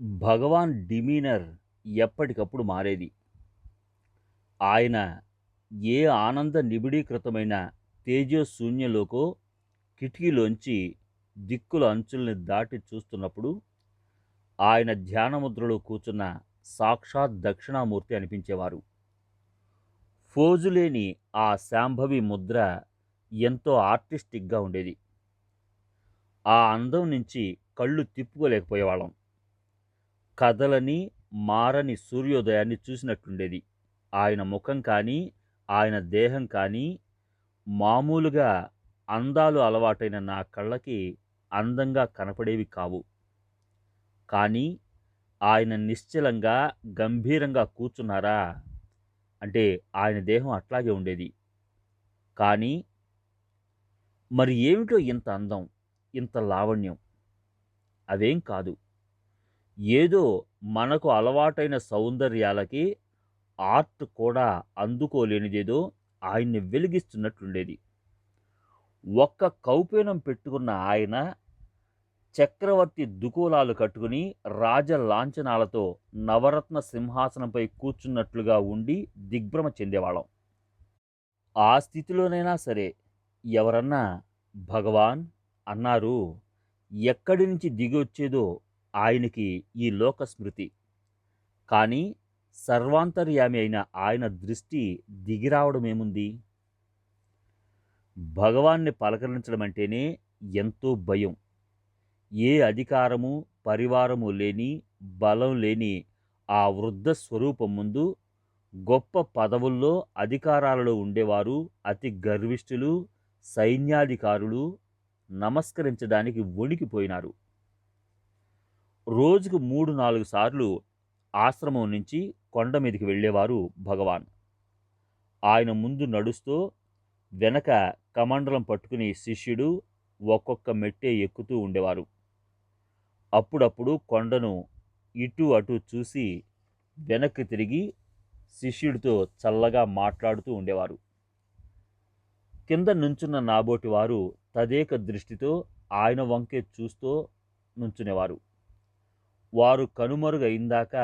భగవాన్ demeanour ఎప్పటికప్పుడు మారేది. ఆయన ఏ ఆనంద నిబిడీకృతమైన తేజోశూన్యంలోకో కిటికీలోంచి దిక్కుల అంచుల్ని దాటి చూస్తున్నప్పుడు ఆయన ధ్యానముద్రలో కూర్చున్న సాక్షాత్ దక్షిణామూర్తి అనిపించేవారు. ఫోజులేని ఆ శాంభవి ముద్ర ఎంతో ఆర్టిస్టిక్‌గా ఉండేది. ఆ అందం నుంచి కళ్ళు తిప్పుకోలేకపోయేవాళ్ళం. కదలని, మారని సూర్యోదయాన్ని చూసినట్లుండేది. ఆయన ముఖం కానీ, ఆయన దేహం కానీ, మామూలుగా అందాలు అలవాటైన నా కళ్ళకి అందంగా కనపడేవి కావు. కానీ, ఆయన నిశ్చలంగా, గంభీరంగా కూర్చున్నారా, అంటే ఆయన దేహం అట్లాగే ఉండేది. కానీ, మరి ఏమిటో ఇంత అందం, ఇంత లావణ్యం? అవేం కాదు. ఏదో మనకు అలవాటైన సౌందర్యాలకి ఆర్ట్ కూడా అందుకోలేనిదేదో ఆయన్ని వెలిగిస్తున్నట్లుండేది. ఒక్క కౌపీనం పెట్టుకున్న ఆయన చక్రవర్తి దుకోలాలు కట్టుకుని రాజ లాంఛనాలతో నవరత్న సింహాసనంపై కూర్చున్నట్లుగా ఉండి దిగ్భ్రమ చెందేవాళ్ళం. ఆ స్థితిలోనైనా సరే ఎవరన్నా భగవాన్ అన్నారు, ఎక్కడి నుంచి దిగొచ్చేదో ఆయనకి ఈ లోకస్మృతి. కానీ సర్వాంతర్యామి అయిన ఆయన దృష్టి దిగిరావడమేముంది? భగవాన్ని పలకరించడమంటేనే ఎంతో భయం. ఏ అధికారము, పరివారము లేని, బలం లేని ఆ వృద్ధ స్వరూపం ముందు గొప్ప పదవుల్లో, అధికారాలలో ఉండేవారు, అతి గర్విష్ఠులు, సైన్యాధికారులు నమస్కరించడానికి వణికిపోయినారు. రోజుకు 3, 4 సార్లు ఆశ్రమం నుంచి కొండ మీదికి వెళ్ళేవారు భగవాన్. ఆయన ముందు నడుస్తూ, వెనక కమండలం పట్టుకుని శిష్యుడు ఒక్కొక్క మెట్టే ఎక్కుతూ ఉండేవారు. అప్పుడప్పుడు కొండను ఇటు అటు చూసి వెనక్కి తిరిగి శిష్యుడితో చల్లగా మాట్లాడుతూ ఉండేవారు. కింద నుంచున్న నాబోటి వారు తదేక దృష్టితో ఆయన వంకే చూస్తూ నుంచునేవారు. వారు కనుమరుగయిందాక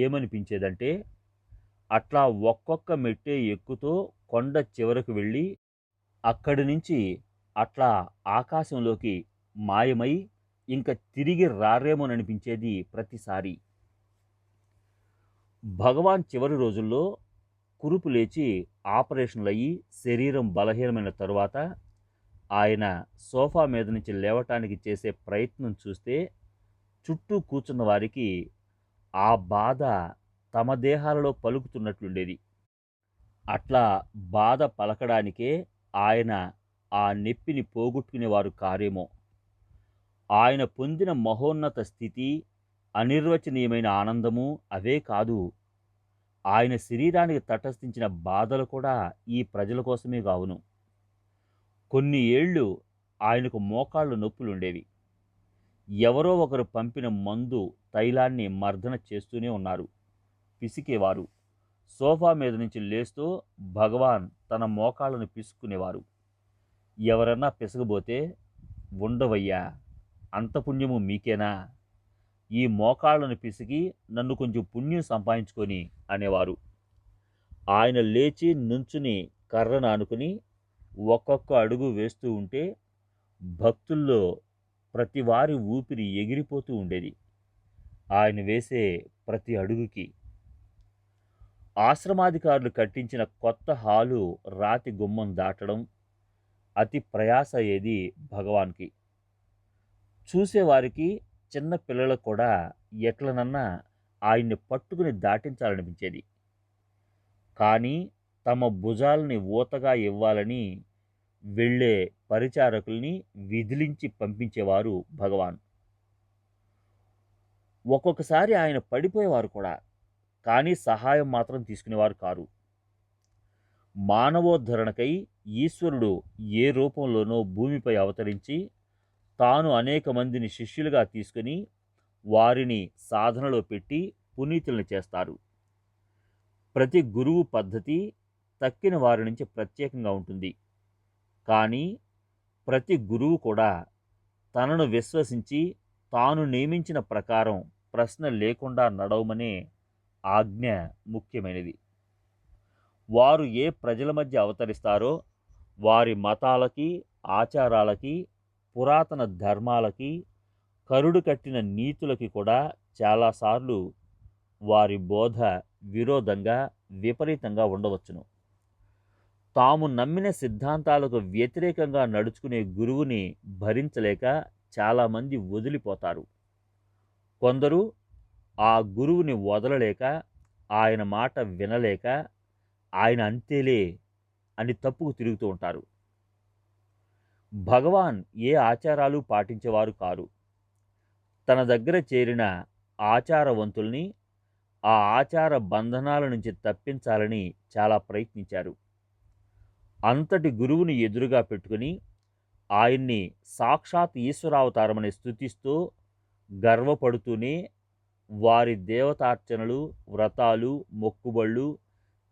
ఏమనిపించేదంటే, అట్లా ఒక్కొక్క మెట్టే ఎక్కుతూ కొండ చివరకు వెళ్ళి అక్కడి నుంచి అట్లా ఆకాశంలోకి మాయమై ఇంక తిరిగి రారేమోననిపించేది ప్రతిసారి. భగవాన్ చివరి రోజుల్లో కురుపు లేచి ఆపరేషన్లయ్యి శరీరం బలహీనమైన తరువాత ఆయన సోఫా మీద నుంచి లేవటానికి చేసే ప్రయత్నం చూస్తే చుట్టూ కూర్చున్న వారికి ఆ బాధ తమ దేహాలలో పలుకుతున్నట్లుండేది. అట్లా బాధ పలకడానికే ఆయన ఆ నొప్పిని పోగొట్టుకునేవారు కారేమో. ఆయన పొందిన మహోన్నత స్థితి, అనిర్వచనీయమైన ఆనందము అవే కాదు, ఆయన శరీరానికి తటస్థించిన బాధలు కూడా ఈ ప్రజల కోసమే గావును. కొన్ని ఏళ్ళు ఆయనకు మోకాళ్ళు నొప్పులుండేవి. ఎవరో ఒకరు పంపిన మందు, తైలాన్ని మర్దన చేస్తూనే ఉన్నారు. పిసికేవారు. సోఫా మీద నుంచి లేస్తూ భగవాన్ తన మోకాళ్ళను పిసుక్కునేవారు. ఎవరన్నా పిసగబోతే, ఉండవయ్యా, అంత పుణ్యము మీకేనా? ఈ మోకాళ్ళను పిసికి నన్ను కొంచెం పుణ్యం సంపాదించుకొని అనేవారు. ఆయన లేచి నుంచుని కర్రను ఆనుకుని ఒక్కొక్క అడుగు వేస్తూ ఉంటే భక్తుల్లో ప్రతి వారి ఊపిరి ఎగిరిపోతూ ఉండేది ఆయన వేసే ప్రతి అడుగుకి. ఆశ్రమాధికారులు కట్టించిన కొత్త హాలు రాతి గుమ్మం దాటడం అతి ప్రయాస అయ్యేది భగవాన్కి. చూసేవారికి, చిన్న పిల్లలకు కూడా ఎట్లనన్నా ఆయన్ని పట్టుకుని దాటించాలనిపించేది. కానీ తమ భుజాల్ని ఊతగా ఇవ్వాలని వెళ్ళే పరిచారకుల్ని విదిలించి పంపించేవారు భగవాన్. ఒక్కొక్కసారి ఆయన పడిపోయేవారు కూడా, కానీ సహాయం మాత్రం తీసుకునేవారు కారు. మానవోద్ధరణకై ఈశ్వరుడు ఏ రూపంలోనో భూమిపై అవతరించి తాను అనేక మందిని శిష్యులుగా తీసుకుని వారిని సాధనలో పెట్టి పునీతుల్ని చేస్తారు. ప్రతి గురువు పద్ధతి తక్కిన వారి నుంచి ప్రత్యేకంగా ఉంటుంది. కానీ ప్రతి గురువు కూడా తనను విశ్వసించి తాను నియమించిన ప్రకారం ప్రశ్న లేకుండా నడవమనే ఆజ్ఞ ముఖ్యమైనది. వారు ఏ ప్రజల మధ్య అవతరిస్తారో వారి మతాలకి, ఆచారాలకి, పురాతన ధర్మాలకి, కరుడు కట్టిన నీతులకి కూడా చాలాసార్లు వారి బోధ విరోధంగా, విపరీతంగా ఉండవచ్చును. తాము నమ్మిన సిద్ధాంతాలకు వ్యతిరేకంగా నడుచుకునే గురువుని భరించలేక చాలామంది వదిలిపోతారు. కొందరు ఆ గురువుని వదలలేక, ఆయన మాట వినలేక, ఆయన అంతేలే అని తప్పుకు తిరుగుతూ ఉంటారు. భగవాన్ ఏ ఆచారాలు పాటించేవారు కారు. తన దగ్గర చేరిన ఆచారవంతుల్ని ఆ ఆచార బంధనాల నుంచి తప్పించాలని చాలా ప్రయత్నించారు. అంతటి గురువుని ఎదురుగా పెట్టుకుని ఆయన్ని సాక్షాత్ ఈశ్వరావతారమని స్తుతిస్తూ గర్వపడుతూనే వారి దేవతార్చనలు, వ్రతాలు, మొక్కుబళ్ళు,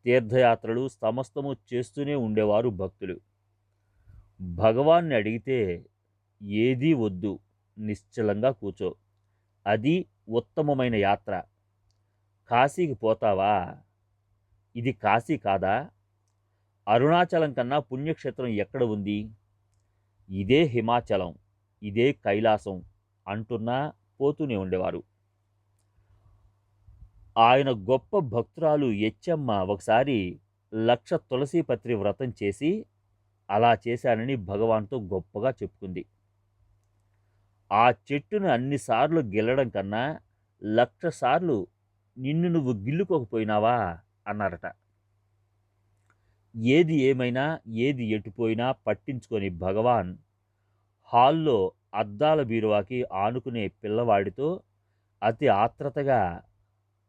తీర్థయాత్రలు సమస్తము చేస్తూనే ఉండేవారు భక్తులు. భగవాన్ని అడిగితే ఏదీ వద్దు, నిశ్చలంగా కూర్చో, అది ఉత్తమమైన యాత్ర. కాశీకి పోతావా? ఇది కాశీ కాదా? అరుణాచలం కన్నా పుణ్యక్షేత్రం ఎక్కడ ఉంది? ఇదే హిమాచలం, ఇదే కైలాసం అంటున్నా పోతూనే ఉండేవారు. ఆయన గొప్ప భక్తురాలు ఎచ్చమ్మ ఒకసారి 1,00,000 తులసీపత్రి వ్రతం చేసి అలా చేశానని భగవాన్తో గొప్పగా చెప్పుకుంది. ఆ చెట్టును అన్నిసార్లు గిల్లడం కన్నా 1,00,000 సార్లు నిన్ను నువ్వు గిల్లుకోకపోయినావా అన్నారట. ఏది ఏమైనా, ఏది ఎటుపోయినా పట్టించుకొని భగవాన్ హాల్లో అద్దాల బీరువాకి ఆనుకునే పిల్లవాడితో అతి ఆత్రతగా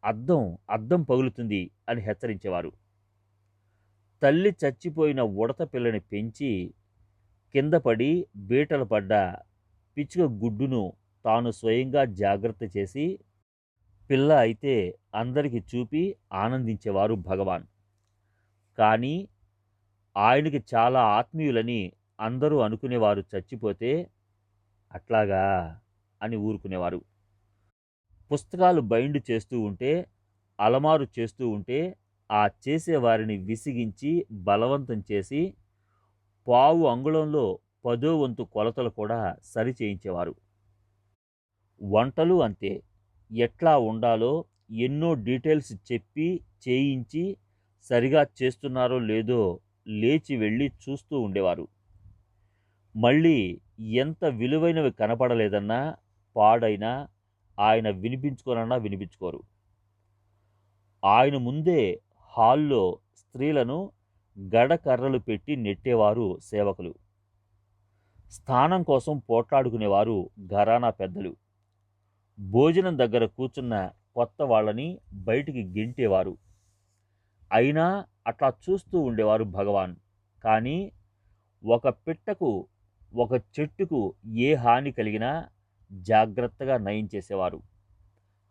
అద్దం పగులుతుంది అని హెచ్చరించేవారు. తల్లి చచ్చిపోయిన ఉడత పిల్లని పెంచి కింద పడి బీటలు పడ్డ పిచ్చుక గుడ్డును తాను స్వయంగా జాగ్రత్త చేసి పిల్ల అయితే అందరికీ చూపి ఆనందించేవారు భగవాన్. కానీ ఆయనకి చాలా ఆత్మీయులని అందరూ అనుకునేవారు. చచ్చిపోతే అట్లాగా అని ఊరుకునేవారు. పుస్తకాలు బైండ్ చేస్తూ ఉంటే, అలమారు చేస్తూ ఉంటే ఆ చేసేవారిని విసిగించి బలవంతం చేసి పావు అంగుళంలో 10వ వంతు కొలతలు కూడా సరి చేయించేవారు. వంటలు అంతే. ఎట్లా ఉండాలో ఎన్నో డీటెయిల్స్ చెప్పి చేయించి సరిగా చేస్తున్నారో లేదో లేచి వెళ్ళి చూస్తూ ఉండేవారు. మళ్ళీ ఎంత విలువైనవి కనపడలేదన్నా, పాడైనా ఆయన వినిపించుకోరు. ఆయన ముందే హాల్లో స్త్రీలను గడకర్రలు పెట్టి నెట్టేవారు సేవకులు. స్థానం కోసం పోట్లాడుకునేవారు ఘరానా పెద్దలు. భోజనం దగ్గర కూర్చున్న కొత్త వాళ్ళని బయటికి గెంటేవారు. అయినా అట్లా చూస్తూ ఉండేవారు భగవాన్. కానీ ఒక పిట్టకు, ఒక చెట్టుకు ఏ హాని కలిగినా జాగ్రత్తగా నయం చేసేవారు.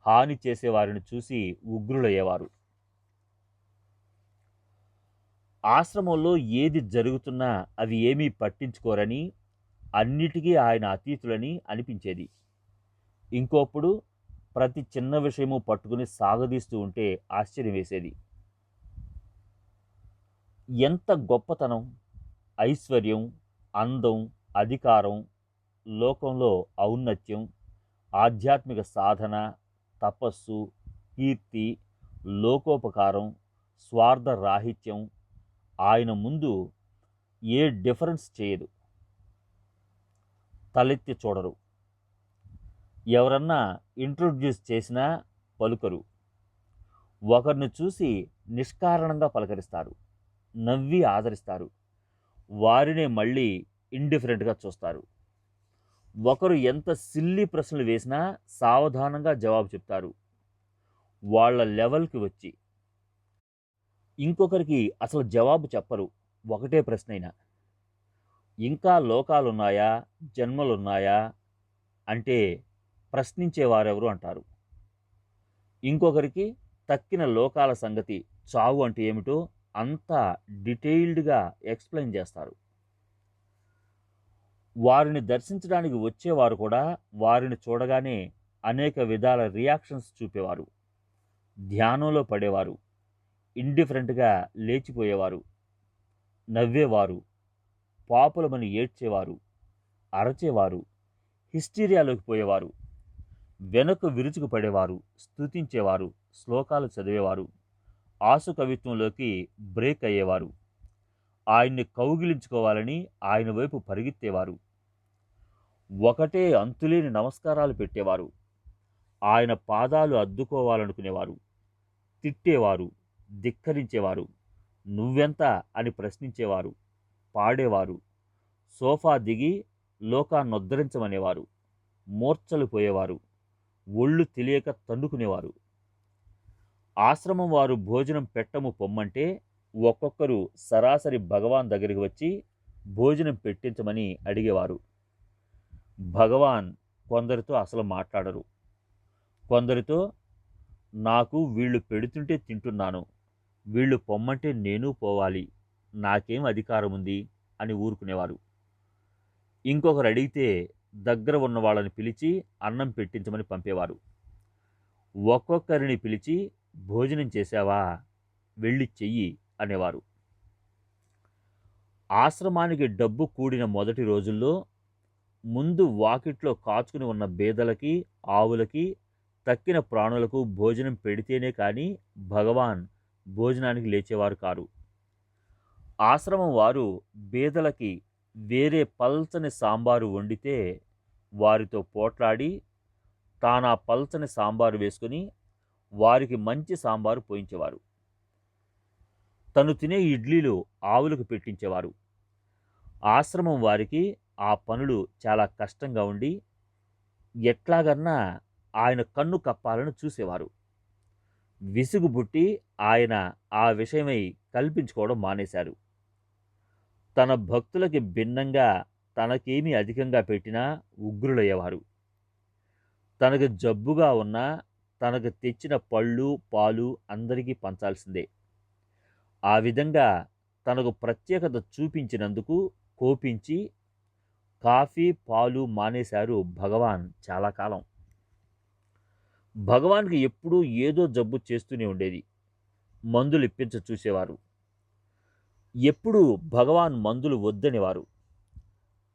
హాని చేసేవారిని చూసి ఉగ్రులయ్యేవారు. ఆశ్రమంలో ఏది జరుగుతున్నా అవి ఏమీ పట్టించుకోరని, అన్నిటికీ ఆయన అతీతులని అనిపించేది. ఇంకోప్పుడు ప్రతి చిన్న విషయము పట్టుకుని సాగదీస్తూ ఉంటే ఆశ్చర్యం వేసేది. ఎంత గొప్పతనం, ఐశ్వర్యం, అందం, అధికారం, లోకంలో ఔన్నత్యం, ఆధ్యాత్మిక సాధన, తపస్సు, కీర్తి, లోకోపకారం, స్వార్థ రాహిత్యం ఆయన ముందు ఏ డిఫరెన్స్ చేయదు. తలెత్తి చూడరు. ఎవరన్నా ఇంట్రొడ్యూస్ చేసినా పలుకరు. ఒకరిని చూసి నిష్కారణంగా పలకరిస్తారు, నవ్వి ఆదరిస్తారు. వారినే మళ్ళీ ఇండిఫరెంట్గా చూస్తారు. ఒకరు ఎంత సిల్లీ ప్రశ్నలు వేసినా సావధానంగా జవాబు చెప్తారు వాళ్ళ లెవెల్కి వచ్చి. ఇంకొకరికి అసలు జవాబు చెప్పరు, ఒకటే ప్రశ్న అయినా. ఇంకా లోకాలున్నాయా, జన్మలున్నాయా అంటే ప్రశ్నించేవారెవరు అంటారు. ఇంకొకరికి తక్కిన లోకాల సంగతి, చావు అంటే ఏమిటో అంతా డీటెయిల్డ్గా ఎక్స్ప్లెయిన్ చేస్తారు. వారిని దర్శించడానికి వచ్చేవారు కూడా వారిని చూడగానే అనేక విధాల రియాక్షన్స్ చూపేవారు. ధ్యానంలో పడేవారు. ఇండిఫరెంట్‌గా లేచిపోయేవారు. నవ్వేవారు. పాపులమని ఏడ్చేవారు. అరచేవారు. హిస్టీరియాలోకి పోయేవారు. వెనక్కు విరుచుకు పడేవారు. స్తుతించేవారు. శ్లోకాలు చదివేవారు. ఆసు కవిత్వంలోకి బ్రేక్ అయ్యేవారు. ఆయన్ని కౌగిలించుకోవాలని ఆయన వైపు పరిగెత్తేవారు. ఒకటే అంతులేని నమస్కారాలు పెట్టేవారు. ఆయన పాదాలు అద్దుకోవాలనుకునేవారు. తిట్టేవారు. ధిక్కరించేవారు. నువ్వెంత అని ప్రశ్నించేవారు. పాడేవారు. సోఫా దిగి లోకాన్నొద్ధరించమనేవారు. మూర్ఛలు పోయేవారు. ఒళ్ళు తెలియక తన్నుకునేవారు. ఆశ్రమం వారు భోజనం పెట్టము పొమ్మంటే ఒక్కొక్కరు సరాసరి భగవాన్ దగ్గరికి వచ్చి భోజనం పెట్టించమని అడిగేవారు. భగవాన్ కొందరితో అసలు మాట్లాడరు. కొందరితో నాకు వీళ్ళు పెడుతుంటే తింటున్నాను, వీళ్ళు పొమ్మంటే నేను పోవాలి, నాకేం అధికారం ఉంది అని ఊరుకునేవారు. ఇంకొకరు అడిగితే దగ్గర ఉన్న వాళ్ళని పిలిచి అన్నం పెట్టించమని పంపేవారు. ఒక్కొక్కరిని పిలిచి భోజనం చేశావా, వెళ్ళి చెయ్యి అనేవారు. ఆశ్రమానికి డబ్బు కూడిన మొదటి రోజుల్లో ముందు వాకిట్లో కాచుకుని ఉన్న బేదలకి, ఆవులకి, తక్కిన ప్రాణులకు భోజనం పెడితేనే కానీ భగవాన్ భోజనానికి లేచేవారు కారు. ఆశ్రమం వారు బేదలకి వేరే పల్చని సాంబారు వండితే వారితో పోట్లాడి తానా పల్చని సాంబారు వేసుకుని వారికి మంచి సాంబారు పోయించేవారు. తను తినే ఇడ్లీలు ఆవులకు పెట్టించేవారు. ఆశ్రమం వారికి ఆ పనులు చాలా కష్టంగా ఉండి ఎట్లాగన్నా ఆయన కన్ను కప్పాలని చూసేవారు. విసుగు పుట్టి ఆయన ఆ విషయమై కల్పించుకోవడం మానేశారు. తన భక్తులకి భిన్నంగా తనకేమీ అధికంగా పెట్టినా ఉగ్రులయ్యేవారు. తనకు జబ్బుగా ఉన్నా తనకు తెచ్చిన పళ్ళు పాలు అందరికీ పంచాల్సిందే. ఆ విధంగా తనకు ప్రత్యేకత చూపించినందుకు కోపించి కాఫీ పాలు మానేశారు భగవాన్ చాలా కాలం. భగవాన్కి ఎప్పుడూ ఏదో జబ్బు చేస్తూనే ఉండేది. మందులు ఇప్పించ చూసేవారు. ఎప్పుడూ భగవాన్ మందులు వద్దనేవారు.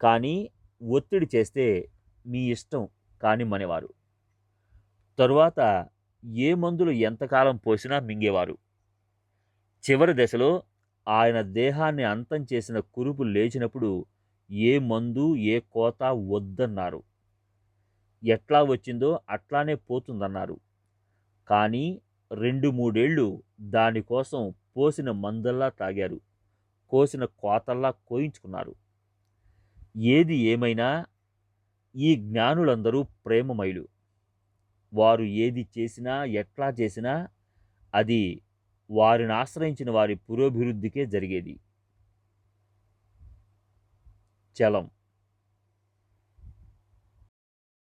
కానీ ఒత్తిడి చేస్తే మీ ఇష్టం కానిమ్మనేవారు. తరువాత ఏ మందులు ఎంతకాలం పోసినా మింగేవారు. చివరి దశలో ఆయన దేహాన్ని అంతం చేసిన కురుపు లేచినప్పుడు ఏ మందు ఏ కోత వద్దన్నారు. ఎట్లా వచ్చిందో అట్లానే పోతుందన్నారు. కానీ 2-3 ఏళ్ళు దానికోసం పోసిన మందల్లా తాగారు. కోసిన కోతల్లా కోయించుకున్నారు. ఏది ఏమైనా ఈ జ్ఞానులందరూ ప్రేమమయులు. వారు ఏది చేసినా ఎట్లా చేసినా అది వారిని ఆశ్రయించిన వారి పురోభివృద్ధికే జరిగేది. చలం.